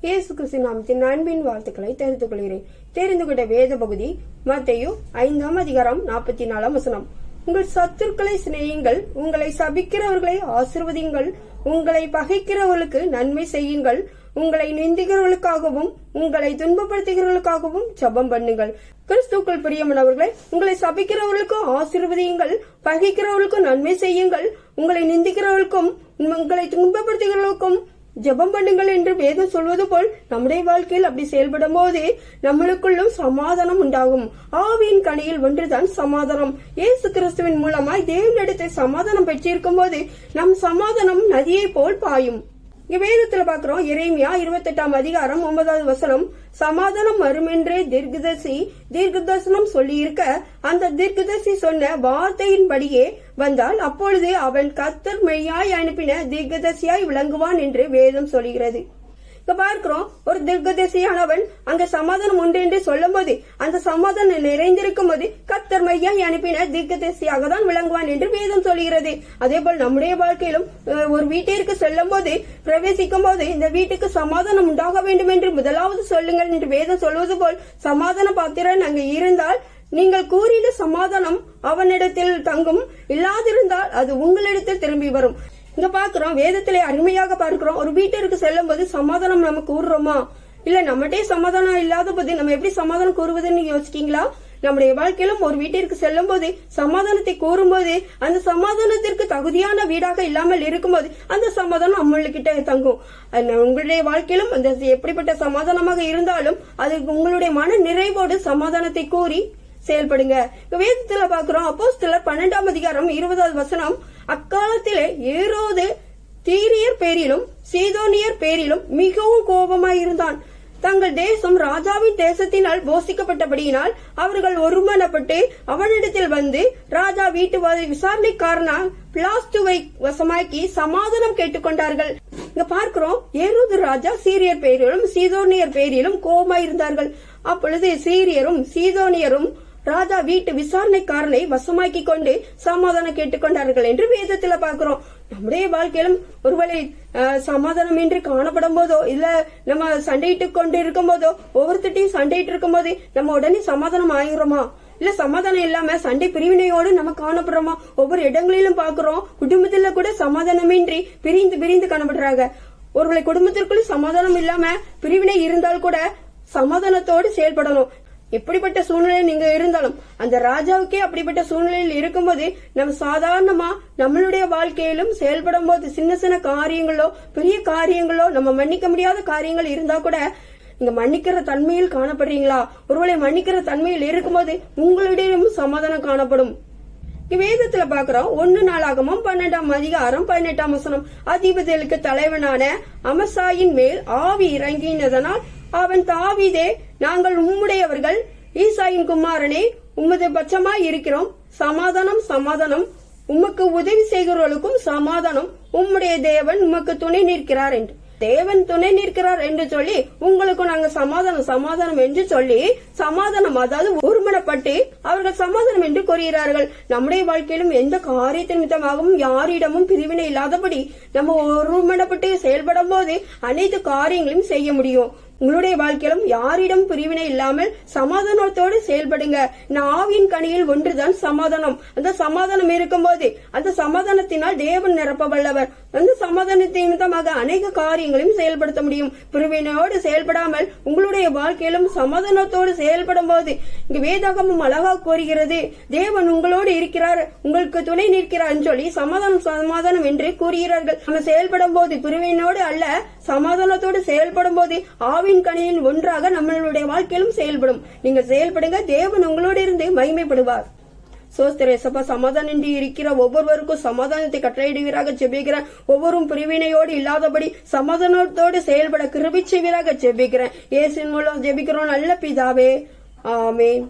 இயேசு கிறிஸ்து நாமத்தின் அன்பின் வாழ்த்துக்களை தெரிந்து கொள்கிறேன். தெரிந்து கொண்ட வேத பகுதி மத்தேயு 5ஆம் அதிகாரம் 44ஆம் வசனம். உங்கள் சத்துருக்களை சிநேகியுங்கள், உங்களை சபிக்கிறவர்களை ஆசீர்வதியுங்கள், உங்களை பகைக்கிறவர்களுக்கு நன்மை செய்யுங்கள், உங்களை நிந்திக்கிறவர்களுக்காகவும் உங்களை துன்பப்படுத்துகிறவர்களுக்காகவும் ஜெபம் பண்ணுங்கள். கிறிஸ்துவுக்குள் பிரியமானவர்களே, உங்களை சபிக்கிறவர்களுக்கும் ஆசீர்வதியுங்கள், பகைக்கிறவர்களுக்கும் நன்மை செய்யுங்கள், உங்களை நிந்திக்கிறவர்களுக்கும் உங்களை துன்பப்படுத்துகிறவர்களுக்கும் ஜெபம் பண்ணுங்கள் என்று வேதம் சொல்வது போல் நம்முடைய வாழ்க்கையில் அப்படி செயல்படும் போது நம்மளுக்குள்ளும் சமாதானம் உண்டாகும். ஆவியின் கனியில் ஒன்றுதான் சமாதானம். இயேசு கிறிஸ்துவின் மூலமாய் தேவனிடத்தை சமாதானம் பெற்றிருக்கும் போது நம் சமாதானம் நதியை போல் பாயும். இங்க வேதத்துல பாக்குறோம், எரேமியா 28ஆம் அதிகாரம் 9வது வசனம். சமாதானம் வருமென்றே தீர்க்கதரிசனம் சொல்லி இருக்க, அந்த தீர்க்கதரிசி சொன்ன வார்த்தையின்படியே வந்தால் அப்பொழுது அவன் கர்த்தர் மெய்யாய் அனுப்பின தீர்க்கதரிசியாய் விளங்குவான் என்று வேதம் சொல்கிறது. இங்க பார்க்கிறோம், ஒரு தீர்க்கதரிசியானவன் அங்க சமாதானம் உண்டு என்று சொல்லும் போது அந்த சமாதானம் நிறைந்திருக்கும் போது கர்த்தர் மையாய் அனுப்பின தீர்க்கதரிசியாக தான் விளங்குவான் என்று வேதம் சொல்கிறது. அதே போல் நம்முடைய வாழ்க்கையிலும் ஒரு வீட்டிற்கு செல்லும் போது பிரவேசிக்கும் போது இந்த வீட்டுக்கு சமாதானம் உண்டாக வேண்டும் என்று முதலாவது சொல்லுங்கள் என்று வேதம் சொல்வது போல் சமாதான பாத்திரன் அங்கு இருந்தால் நீங்கள் கூறின சமாதானம் அவனிடத்தில் தங்கும், இல்லாதிருந்தால் அது உங்களிடத்தில் திரும்பி வரும். இங்க பாக்குறோம், வேதத்திலே அருமையாக பார்க்கிறோம், ஒரு வீட்டிற்கு செல்லும் போது சமாதானம் நம்ம கூறுறோமா, இல்ல நம்மகிட்டே சமாதானம் இல்லாத போது நம்ம எப்படி சமாதானம் கூறுவதுன்னு யோசிக்கீங்களா? நம்முடைய வாழ்க்கையிலும் ஒரு வீட்டிற்கு செல்லும் போது சமாதானத்தை கூறும்போது அந்த சமாதானத்திற்கு தகுதியான வீடாக இல்லாமல் இருக்கும்போது அந்த சமாதானம் நம்மளுக்கிட்ட தங்கும். உங்களுடைய வாழ்க்கையிலும் அந்த எப்படிப்பட்ட சமாதானமாக இருந்தாலும் அது உங்களுடைய மன நிறைவோடு சமாதானத்தை கூறி செயல்படுங்க. வேதத்துல பாக்குறோம், அப்போஸ்தலர் 12ஆம் அதிகாரம் 20வது வசனம். அக்காலத்திலே ஏரோது தீரியர் பேரிலும் சீதோனியர் பேரிலும் மிகவும் கோபமாயிருந்தான். தங்கள் தேசம் ராஜாவின் தேசத்தினால் போஷிக்கப்பட்டபடியினால் அவர்கள் ஒருமனப்பட்டு அவனிடத்தில் வந்து ராஜா வீட்டு விசாரணைக்காரனா பிலாஸ்துவை வசமாக்கி சமாதானம் கேட்டுக்கொண்டார்கள். இங்க பார்க்கிறோம், ஏரோது ராஜா சீரியர் பேரிலும் சீதோனியர் பேரிலும் கோபமாயிருந்தார்கள். அப்பொழுது சீரியரும் சீதோனியரும் ராஜா வீட்டு விசாரணைக்காரனை வசமாக்கி கொண்டு சமாதானம் கேட்டுக்கொண்டார்கள் என்று வேதத்துல பாக்குறோம். நம்முடைய வாழ்க்கையிலும் ஒருவேளை சமாதானம் இன்றி காணப்படும் போதோ இல்ல நம்ம சண்டையிட்டு கொண்டு இருக்கும் போதோ ஒவ்வொருத்தையும் சண்டையிட்டு இருக்கும் போது நம்ம உடனே சமாதானம் ஆகிறோமா, இல்ல சமாதானம் இல்லாம சண்டை பிரிவினையோடு நம்ம காணப்படுறோமா? ஒவ்வொரு இடங்களிலும் பாக்குறோம், குடும்பத்துல கூட சமாதானமின்றி பிரிந்து காணப்படுறாங்க. ஒருவேளை குடும்பத்திற்குள்ள சமாதானம் இல்லாம பிரிவினை இருந்தால் கூட சமாதானத்தோடு செயல்படணும். எப்படிப்பட்ட சூழ்நிலை நீங்க இருந்தாலும் அந்த ராஜாவுக்கே அப்படிப்பட்ட சூழ்நிலையில் இருக்கும்போது நம்ம சாதாரணமா நம்மளுடைய வாழ்க்கையிலும் செயல்படும் போது சின்ன சின்ன காரியங்களோ பெரிய காரியங்களோ நம்ம மன்னிக்க முடியாத காரியங்கள் இருந்தா கூட நீங்க மன்னிக்கிற தன்மையில் காணப்படுறீங்களா? ஒருவேளை மன்னிக்கிற தன்மையில் இருக்கும்போது உங்களிடையும் சமாதானம் காணப்படும். வேதத்துல பாக்குறோம், 1 நாளாகமம் 12ஆம் அதிகாரம் 18ஆம் வசனம். அதிபதிகளுக்கு தலைவனான அமசாயின் மேல் ஆவி இறங்கினதனால் அவன் தாவீதே, நாங்கள் உம்முடையவர்கள், ஈசாயின் குமாரனே, உமது பட்சமாய் இருக்கிறோம், சமாதானம் சமாதானம், உமக்கு உதவி செய்கிறவர்களுக்கும் சமாதானம், உம்முடைய தேவன் உமக்கு துணை நிற்கிறார் என்று. தேவன் துணை நிற்கிறார் என்று சொல்லி உங்களுக்கு நாங்க சமாதானம் என்று சொல்லி சமாதானம், அதாவது ஒருமனப்பட்டு அவர்கள் சமாதானம் என்று கூறுகிறார்கள். நம்முடைய வாழ்க்கையிலும் எந்த காரியத்தின் நிமித்தமாகவும் யாரிடமும் பிரிவினை இல்லாதபடி நம்ம ஒருமனப்பட்டு செயல்படும் போது அனைத்து காரியங்களையும் செய்ய முடியும். உங்களுடைய வாழ்க்கையிலும் யாரிடம் பிரிவினை இல்லாமல் சமாதானத்தோடு செயல்படுங்க. ஆவியின் கனியில் ஒன்றுதான் சமாதானம். அந்த சமாதானம் இருக்கும் போது அந்த சமாதானத்தினால் தேவன் நிரப்ப வல்லவர். அந்த சமாதானத்தின் நிமித்தமாக அநேக காரியங்களையும் செயல்படுத்த முடியும். பிரிவினையோடு செயல்படாமல் உங்களுடைய வாழ்க்கையிலும் சமாதானத்தோடு செயல்படும் போது இங்கு வேதாகமும் அழகா கூறுகிறது, தேவன் உங்களோடு இருக்கிறார், உங்களுக்கு துணை நிற்கிறார் சொல்லி சமாதானம் என்று கூறுகிறார்கள். நம்ம செயல்படும் போது பிரிவினையோடு அல்ல, சமாதானத்தோடு செயல்படும் போது ஆவின் கனியில் ஒன்றாக நம்மளுடைய வாழ்க்கையிலும் செயல்படும். நீங்க செயல்படுங்க, தேவன் உங்களோடு இருந்து மகிமைப்படுவார். சோஸ்திரேசப்பா, சமாதானம் இருக்கிற ஒவ்வொருவருக்கும் சமாதானத்தை கட்டளையிடுவீராக ஜெபிக்கிறேன். ஒவ்வொரும் பிரிவினையோடு இல்லாதபடி சமாதானத்தோடு செயல்பட கிருபை செய்வீராக ஜெபிக்கிறேன். இயேசுவின் மூலம் ஜெபிக்கிறோம் நல்ல பிதாவே, ஆமென்.